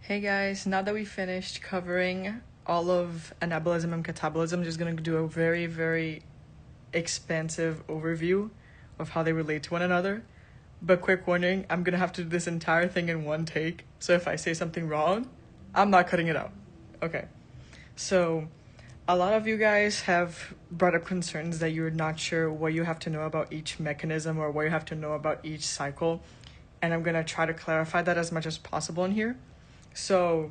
Hey guys, now that we finished covering all of anabolism and catabolism, I'm just going to do a very expansive overview of how they relate to one another. But quick warning, I'm going to have to do this entire thing in one take, so if I say something wrong, I'm not cutting it out. Okay, so a lot of you guys have brought up concerns that you're not sure what you have to know about each mechanism or what you have to know about each cycle, and I'm going to try to clarify that as much as possible in here. So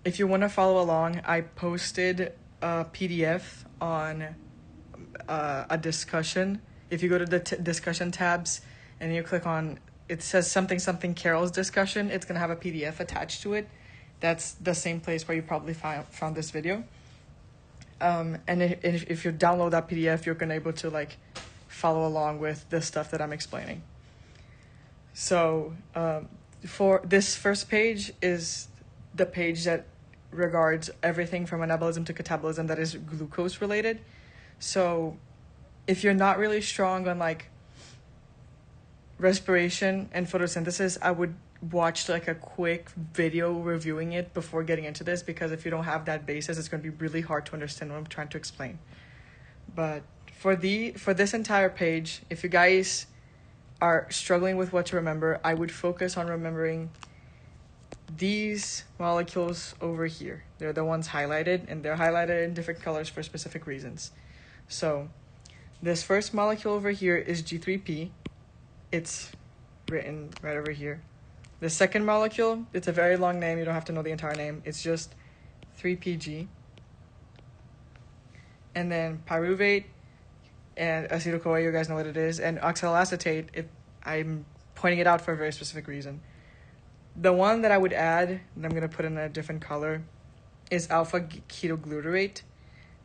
if you want to follow along, I posted a PDF on a discussion. If you go to the discussion tabs and you click on, it says something Carol's discussion, it's going to have a PDF attached to it. That's the same place where you probably found this video. And if you download that PDF, you're going to be able to follow along with the stuff that I'm explaining. So for this first page is the page that regards everything from anabolism to catabolism that is glucose related. So if you're not really strong on respiration and photosynthesis, I would watch a quick video reviewing it before getting into this, because if you don't have that basis, it's going to be really hard to understand what I'm trying to explain. But for this entire page, if you guys are struggling with what to remember, I would focus on remembering these molecules over here. They're the ones highlighted, and they're highlighted in different colors for specific reasons. So this first molecule over here is G3P. It's written right over here. The second molecule, it's a very long name. You don't have to know the entire name. It's just 3PG. And then pyruvate and acetyl-CoA, you guys know what it is, and oxaloacetate, I'm pointing it out for a very specific reason. The one that I would add, and I'm going to put in a different color, is alpha-ketoglutarate,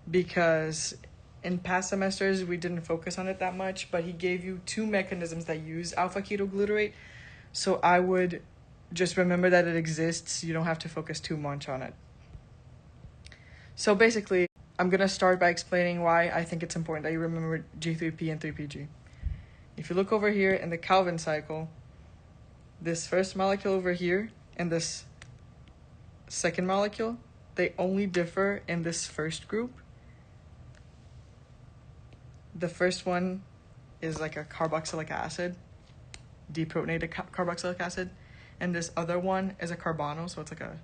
because in past semesters we didn't focus on it that much, but he gave you two mechanisms that use alpha-ketoglutarate, so I would just remember that it exists. You don't have to focus too much on it. So basically, I'm going to start by explaining why I think it's important that you remember G3P and 3PG. If you look over here in the Calvin cycle, this first molecule over here and this second molecule, they only differ in this first group. The first one is like a carboxylic acid, deprotonated carboxylic acid, and this other one is a carbonyl, so it's like a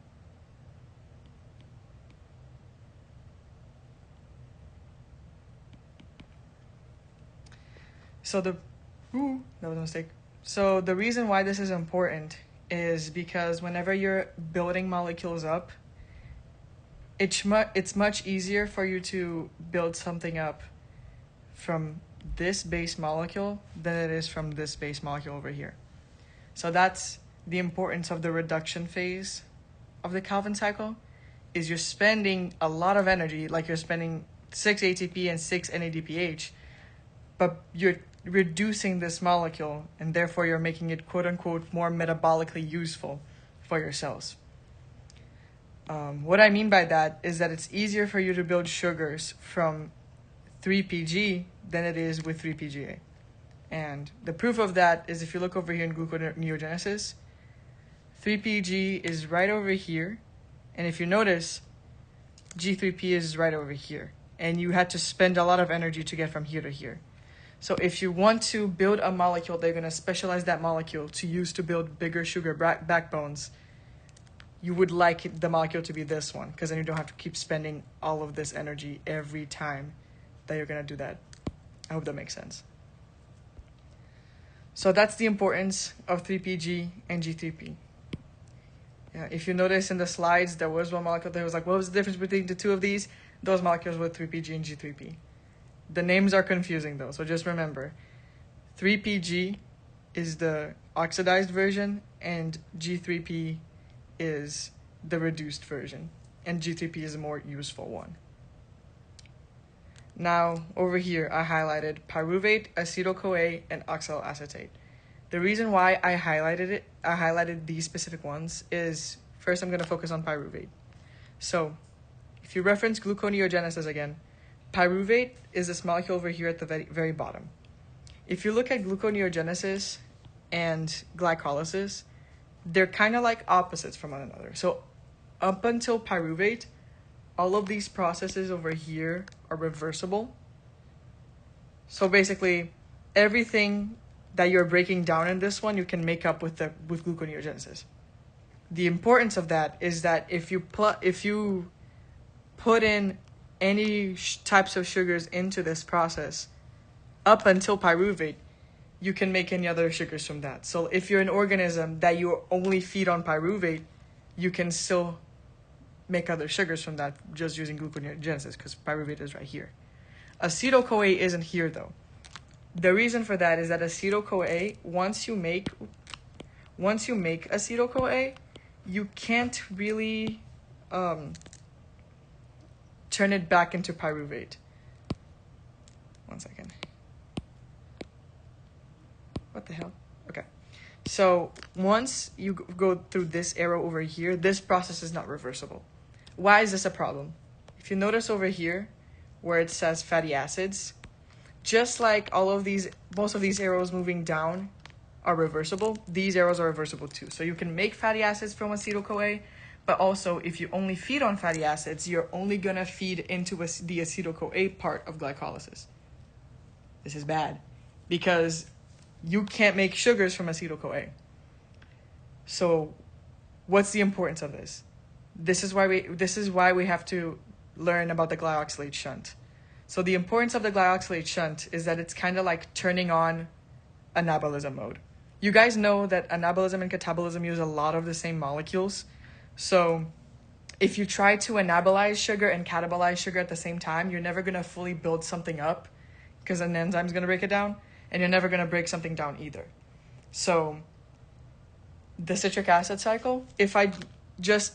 that was a mistake. So the reason why this is important is because whenever you're building molecules up, it's much easier for you to build something up from this base molecule than it is from this base molecule over here. So that's the importance of the reduction phase of the Calvin cycle, is you're spending a lot of energy, like you're spending 6 ATP and 6 NADPH, but you're reducing this molecule, and therefore you're making it quote-unquote more metabolically useful for your cells. What I mean by that is that it's easier for you to build sugars from 3PG than it is with 3PGA. And the proof of that is if you look over here in gluconeogenesis, 3PG is right over here, and if you notice, G3P is right over here, and you had to spend a lot of energy to get from here to here. So if you want to build a molecule, they're going to specialize that molecule to use to build bigger sugar backbones. You would like the molecule to be this one, because then you don't have to keep spending all of this energy every time that you're going to do that. I hope that makes sense. So that's the importance of 3PG and G3P. Yeah, if you notice in the slides, there was one molecule that was like, what was the difference between the two of these? Those molecules were 3PG and G3P. The names are confusing though, so just remember, 3PG is the oxidized version and G3P is the reduced version, and G3P is a more useful one. Now, over here, I highlighted pyruvate, acetyl-CoA, and oxaloacetate. The reason why I highlighted these specific ones is, first I'm going to focus on pyruvate. So, if you reference gluconeogenesis again, pyruvate is this molecule over here at the very bottom. If you look at gluconeogenesis and glycolysis, they're kind of like opposites from one another. So up until pyruvate, all of these processes over here are reversible. So basically, everything that you're breaking down in this one, you can make up with gluconeogenesis. The importance of that is that if you put in any types of sugars into this process, up until pyruvate, you can make any other sugars from that. So if you're an organism that you only feed on pyruvate, you can still make other sugars from that just using gluconeogenesis, because pyruvate is right here. Acetyl-CoA isn't here though. The reason for that is that acetyl-CoA, once you make acetyl-CoA, you can't really turn it back into pyruvate. One second. What the hell? Okay. So once you go through this arrow over here, this process is not reversible. Why is this a problem? If you notice over here where it says fatty acids, just like most of these arrows moving down are reversible, these arrows are reversible too. So you can make fatty acids from acetyl-CoA, but also if you only feed on fatty acids, you're only gonna feed into the acetyl-CoA part of glycolysis. This is bad because you can't make sugars from acetyl-CoA. So what's the importance of this? This is why we have to learn about the glyoxylate shunt. So the importance of the glyoxylate shunt is that it's kind of like turning on anabolism mode. You guys know that anabolism and catabolism use a lot of the same molecules. So if you try to anabolize sugar and catabolize sugar at the same time, you're never going to fully build something up because an enzyme is going to break it down, and you're never going to break something down either. So the citric acid cycle, if I just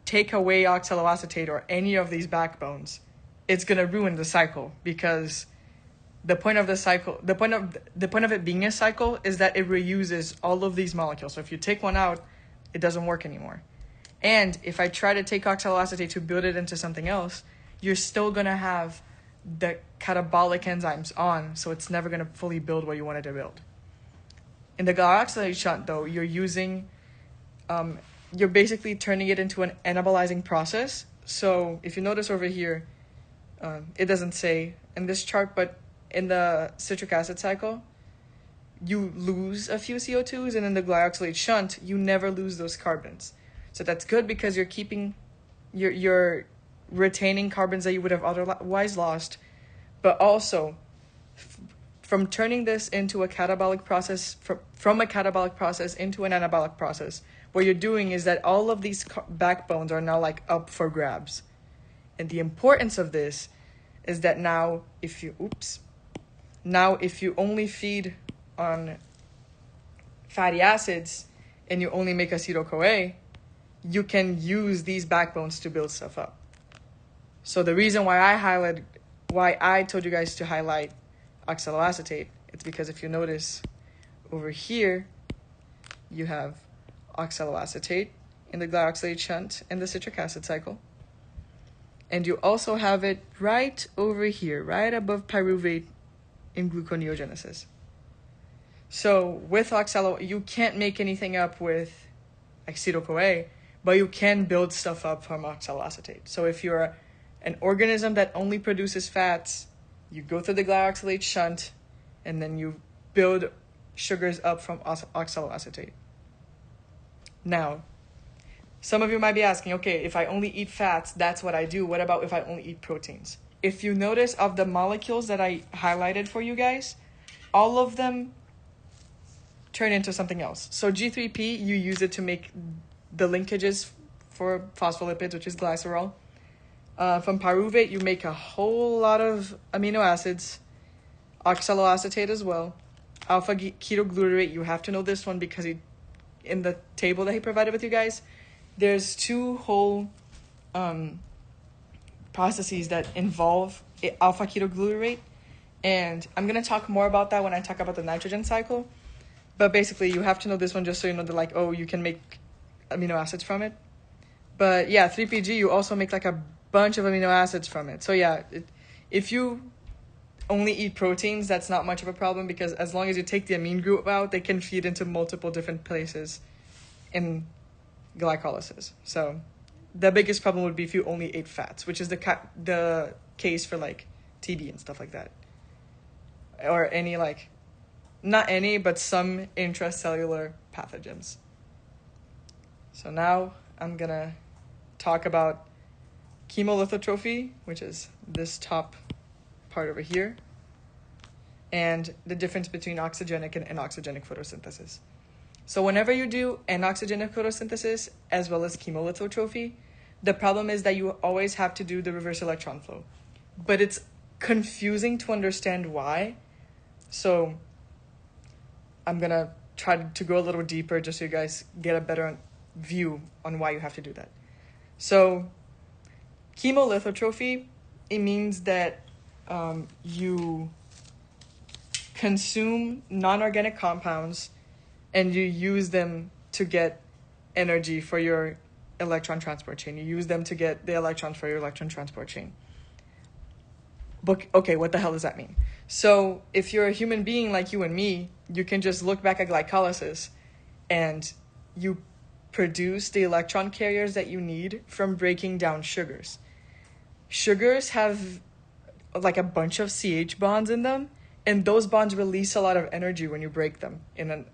take away oxaloacetate or any of these backbones, it's going to ruin the cycle, because the point of it being a cycle is that it reuses all of these molecules. So if you take one out, it doesn't work anymore. And if I try to take oxaloacetate to build it into something else, you're still going to have the catabolic enzymes on, so it's never going to fully build what you wanted to build. In the glyoxylate shunt, though, you're basically turning it into an anabolizing process. So if you notice over here, it doesn't say in this chart, but in the citric acid cycle, you lose a few CO2s, and in the glyoxylate shunt, you never lose those carbons. So that's good because you're retaining carbons that you would have otherwise lost, but also from turning this into a catabolic process, from a catabolic process into an anabolic process, what you're doing is that all of these backbones are now like up for grabs. And the importance of this is that now if you only feed on fatty acids and you only make acetyl-CoA, you can use these backbones to build stuff up. So the reason why I told you guys to highlight oxaloacetate, it's because if you notice over here, you have oxaloacetate in the glyoxylate shunt and the citric acid cycle. And you also have it right over here, right above pyruvate in gluconeogenesis. So with you can't make anything up with acetyl-CoA, but you can build stuff up from oxaloacetate. So if you're an organism that only produces fats, you go through the glyoxylate shunt, and then you build sugars up from oxaloacetate. Now, some of you might be asking, okay, if I only eat fats, that's what I do. What about if I only eat proteins? If you notice of the molecules that I highlighted for you guys, all of them turn into something else. So G3P, you use it to make the linkages for phospholipids, which is glycerol. From pyruvate, you make a whole lot of amino acids, oxaloacetate as well. Alpha ketoglutarate, you have to know this one because in the table that he provided with you guys, there's two whole processes that involve alpha ketoglutarate, and I'm going to talk more about that when I talk about the nitrogen cycle. But basically, you have to know this one just so you know that, you can make amino acids from it. But yeah, 3PG, you also make like a bunch of amino acids from it. So yeah, if you only eat proteins, that's not much of a problem, because as long as you take the amine group out, they can feed into multiple different places in glycolysis. So the biggest problem would be if you only ate fats, which is the case for like TB and stuff like that, or any like, not any, but some intracellular pathogens. So now I'm gonna talk about chemolithotrophy, which is this top part over here, and the difference between oxygenic and anoxygenic photosynthesis. So whenever you do anoxygenic photosynthesis as well as chemolithotrophy, the problem is that you always have to do the reverse electron flow. But it's confusing to understand why. So I'm going to try to go a little deeper just so you guys get a better view on why you have to do that. So chemolithotrophy, it means that you consume non-organic compounds and you use them to get energy for your electron transport chain. You use them to get the electrons for your electron transport chain. But okay, what the hell does that mean? So if you're a human being like you and me, you can just look back at glycolysis and you produce the electron carriers that you need from breaking down sugars. Sugars have like a bunch of CH bonds in them, and those bonds release a lot of energy when you break them in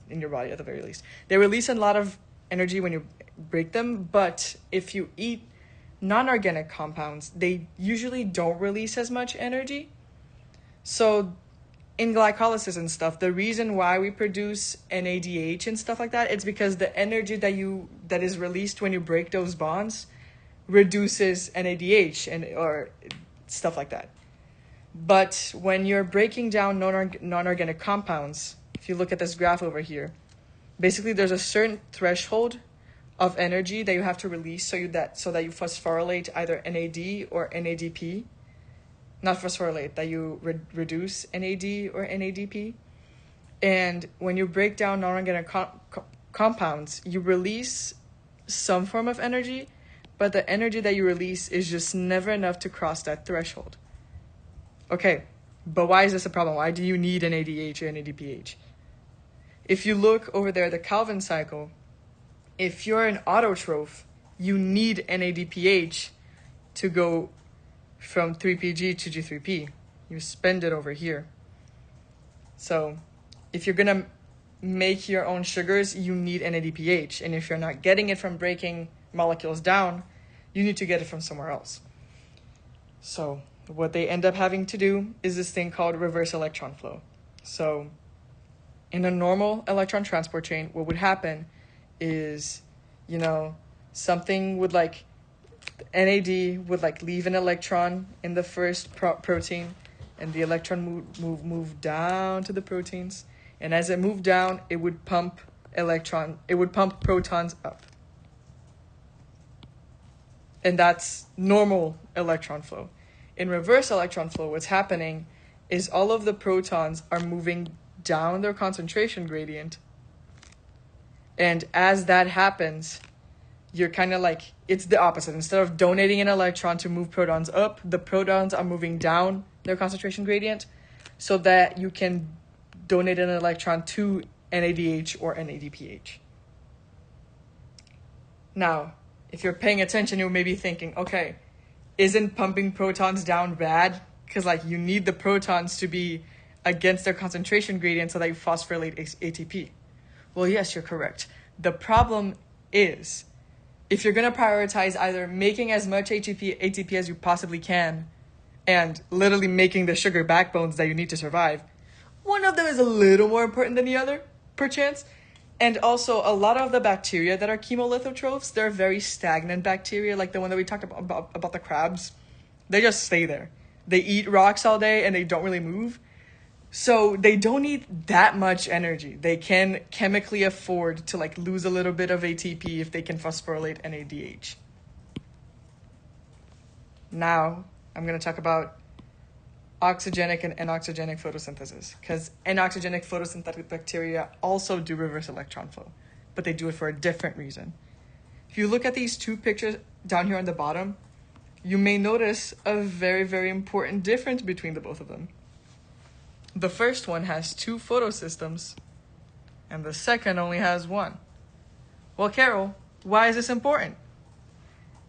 your body, at the very least. They release a lot of energy when you break them, but if you eat non-organic compounds, they usually don't release as much energy. So in glycolysis and stuff, the reason why we produce NADH and stuff like that, it's because the energy that is released when you break those bonds reduces NADH or stuff like that. But when you're breaking down non-organic compounds, if you look at this graph over here, basically there's a certain threshold of energy that you have to release so that you phosphorylate either NAD or NADP. Not phosphorylate, that you reduce NAD or NADP. And when you break down non-organic compounds, you release some form of energy, but the energy that you release is just never enough to cross that threshold. Okay, but why is this a problem? Why do you need NADH or NADPH? If you look over there, the Calvin cycle, if you're an autotroph, you need NADPH to go from 3PG to G3P. You spend it over here. So if you're going to make your own sugars, you need NADPH. And if you're not getting it from breaking molecules down, you need to get it from somewhere else. So what they end up having to do is this thing called reverse electron flow. So in a normal electron transport chain, what would happen is, something would NAD would leave an electron in the first protein, and the electron move down to the proteins. And as it moved down, it would pump protons up. And that's normal electron flow. In reverse electron flow, what's happening is all of the protons are moving down their concentration gradient. And as that happens, you're kind of it's the opposite. Instead of donating an electron to move protons up, the protons are moving down their concentration gradient so that you can donate an electron to NADH or NADPH. Now, if you're paying attention, you may be thinking, okay, isn't pumping protons down bad? Because you need the protons to be against their concentration gradient so that you phosphorylate ATP. Well, yes, you're correct. The problem is, if you're going to prioritize either making as much ATP as you possibly can and literally making the sugar backbones that you need to survive, one of them is a little more important than the other, perchance. And also, a lot of the bacteria that are chemolithotrophs, they're very stagnant bacteria, like the one that we talked about the crabs. They just stay there. They eat rocks all day and they don't really move. So they don't need that much energy. They can chemically afford to lose a little bit of ATP if they can phosphorylate NADH. Now, I'm going to talk about oxygenic and anoxygenic photosynthesis, because anoxygenic photosynthetic bacteria also do reverse electron flow, but they do it for a different reason. If you look at these two pictures down here on the bottom, you may notice a very, very important difference between the both of them. The first one has two photosystems, and the second only has one. Well, Carol, why is this important?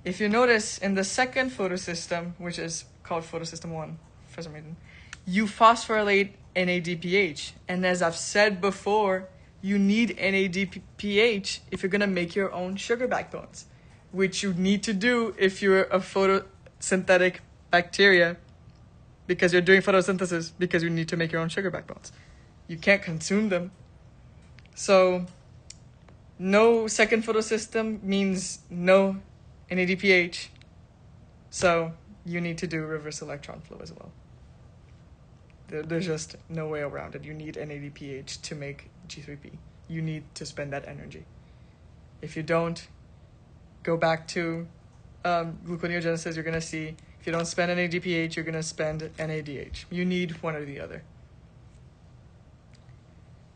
If you notice in the second photosystem, which is called photosystem 1 for some reason, you phosphorylate NADPH. And as I've said before, you need NADPH if you're going to make your own sugar backbones, which you need to do if you're a photosynthetic bacteria, because you're doing photosynthesis because you need to make your own sugar backbones. You can't consume them. So no second photosystem means no NADPH. So you need to do reverse electron flow as well. There's just no way around it. You need NADPH to make G3P. You need to spend that energy. If you don't, go back to gluconeogenesis, you're going to see if you don't spend NADPH, you're going to spend NADH. You need one or the other.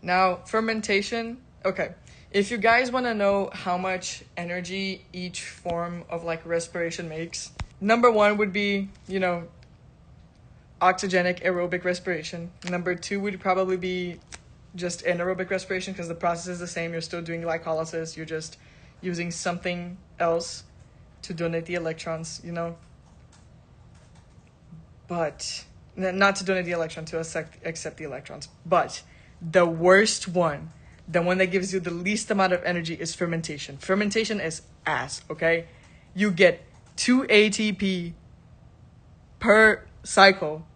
Now, fermentation. Okay, if you guys want to know how much energy each form of like respiration makes, number one would be, oxygenic aerobic respiration. Number two would probably be just anaerobic respiration, because the process is the same. You're still doing glycolysis. You're just using something else to donate the electrons, But, not to donate the electron, to accept the electrons. But the worst one, the one that gives you the least amount of energy, is fermentation. Fermentation is ass, okay? You get 2 ATP per cycle,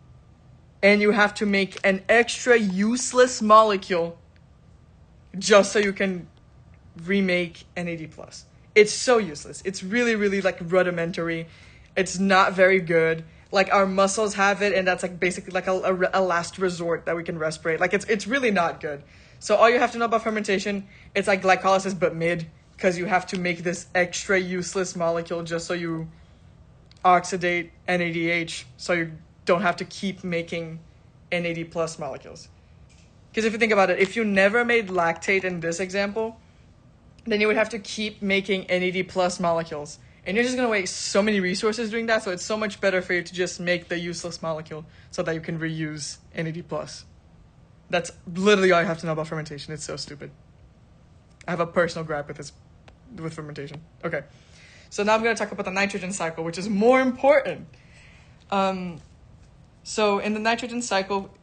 and you have to make an extra useless molecule just so you can remake NAD+. It's so useless. It's really, really like rudimentary. It's not very good. Like our muscles have it, and that's like basically like a last resort that we can respirate. Like it's really not good. So all you have to know about fermentation, it's like glycolysis but mid, because you have to make this extra useless molecule just so you oxidate NADH, so you don't have to keep making NAD+ molecules. Because if you think about it, if you never made lactate in this example, then you would have to keep making NAD+ molecules. And you're just going to waste so many resources doing that, so it's so much better for you to just make the useless molecule so that you can reuse NAD+. That's literally all you have to know about fermentation. It's so stupid. I have a personal gripe with fermentation. Okay, so now I'm going to talk about the nitrogen cycle, which is more important. So in the nitrogen cycle,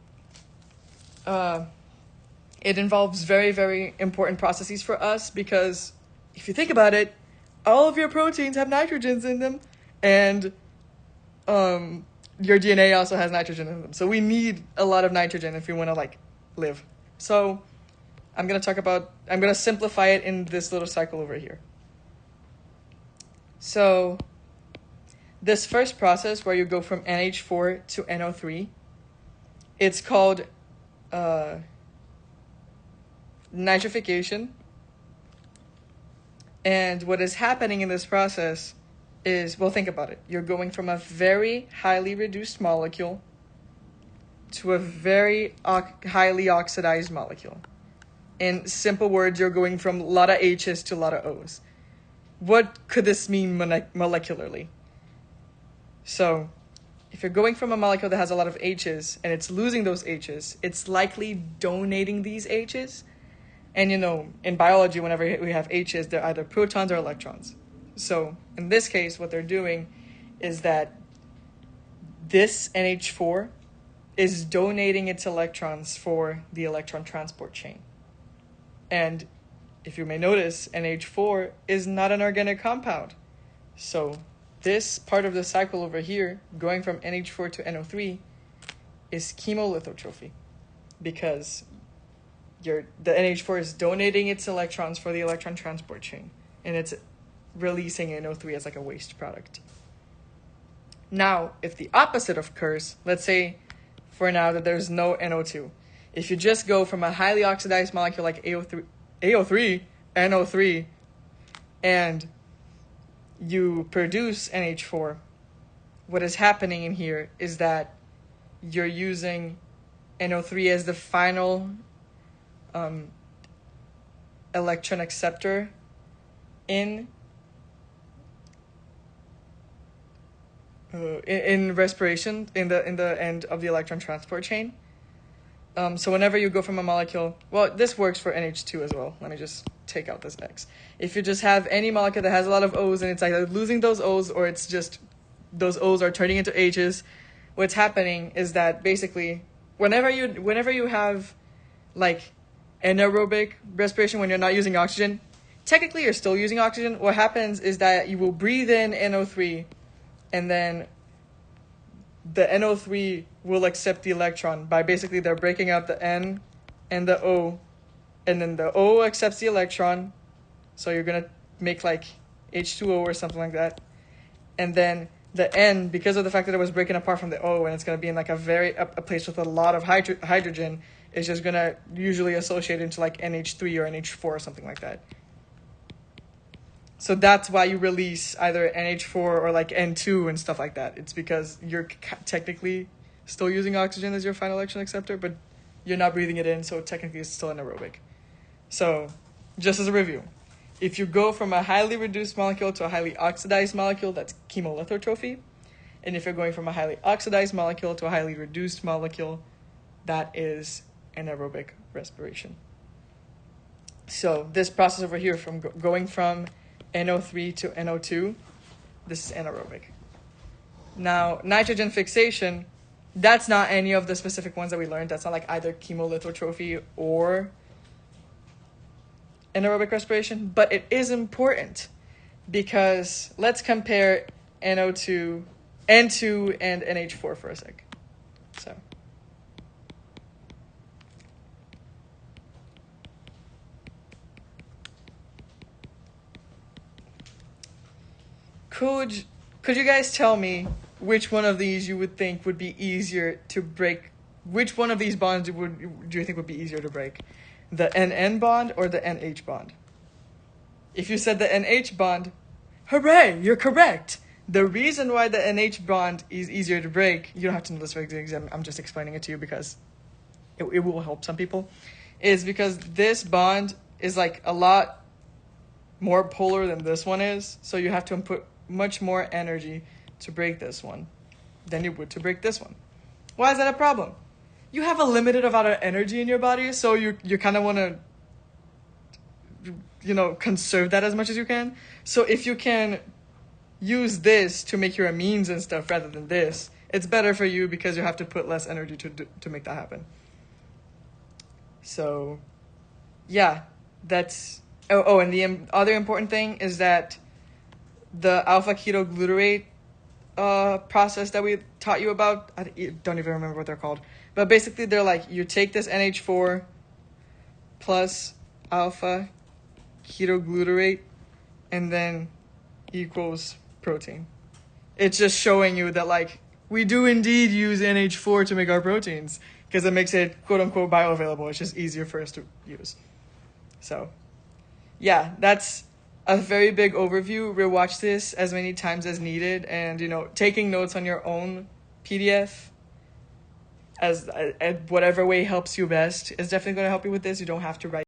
it involves very, very important processes for us, because if you think about it, all of your proteins have nitrogens in them, and your DNA also has nitrogen in them. So we need a lot of nitrogen if we want to live. So I'm going to simplify it in this little cycle over here. So this first process where you go from NH4 to NO3, it's called nitrification. And what is happening in this process is, well, think about it. You're going from a very highly reduced molecule to a very highly oxidized molecule. In simple words, you're going from a lot of H's to a lot of O's. What could this mean molecularly? So, if you're going from a molecule that has a lot of H's and it's losing those H's, it's likely donating these H's. And in biology, whenever we have H's, they're either protons or electrons. So in this case, what they're doing is that this NH4 is donating its electrons for the electron transport chain. And if you may notice, NH4 is not an organic compound. So this part of the cycle over here, going from NH4 to NO3, is chemolithotrophy, because the NH4 is donating its electrons for the electron transport chain, and it's releasing NO3 as like a waste product. Now, if the opposite occurs, let's say for now that there's no NO2, if you just go from a highly oxidized molecule like NO3, and you produce NH4, what is happening in here is that you're using NO3 as the final electron acceptor in respiration, in the end of the electron transport chain. So whenever you go from a molecule, well, this works for NH2 as well. Let me just take out this X. If you just have any molecule that has a lot of O's and it's either losing those O's or it's just those O's are turning into H's, what's happening is that basically whenever you have like anaerobic respiration, when you're not using oxygen, technically you're still using oxygen. What happens is that you will breathe in NO3 and then the NO3 will accept the electron by basically they're breaking up the N and the O, and then the O accepts the electron, so you're going to make like H2O or something like that. And then the N, because of the fact that it was breaking apart from the O and it's going to be in like a place with a lot of hydrogen, is just going to usually associate into like NH3 or NH4 or something like that. So that's why you release either NH4 or like N2 and stuff like that. It's because you're technically still using oxygen as your final electron acceptor, but you're not breathing it in, so technically it's still anaerobic. So just as a review, if you go from a highly reduced molecule to a highly oxidized molecule, that's chemolithotrophy. And if you're going from a highly oxidized molecule to a highly reduced molecule, that is anaerobic respiration. So this process over here, from going from NO3 to NO2, this is anaerobic. Now, nitrogen fixation, that's not any of the specific ones that we learned. That's not like either chemolithotrophy or anaerobic respiration, but it is important because let's compare N2 and NH4 for a sec. So could you guys tell me which one of these you would think would be easier to break? Which one of these bonds do you think would be easier to break? The NN bond or the NH bond? If you said the NH bond, hooray, you're correct. The reason why the NH bond is easier to break, you don't have to know this for exam, I'm just explaining it to you because it will help some people, is because this bond is like a lot more polar than this one is, so you have to input much more energy to break this one than you would to break this one. Why is that a problem? You have a limited amount of energy in your body, so you kind of want to, conserve that as much as you can. So if you can use this to make your amines and stuff rather than this, it's better for you because you have to put less energy to make that happen. So, yeah, that's... Oh, and the other important thing is that the alpha-ketoglutarate process that we taught you about, I don't even remember what they're called, but basically they're like, you take this NH4 plus alpha-ketoglutarate and then equals protein. It's just showing you that, like, we do indeed use NH4 to make our proteins because it makes it quote-unquote bioavailable. It's just easier for us to use. So, yeah, that's a very big overview. Rewatch this as many times as needed, and taking notes on your own PDF as whatever way helps you best is definitely going to help you with this. You don't have to write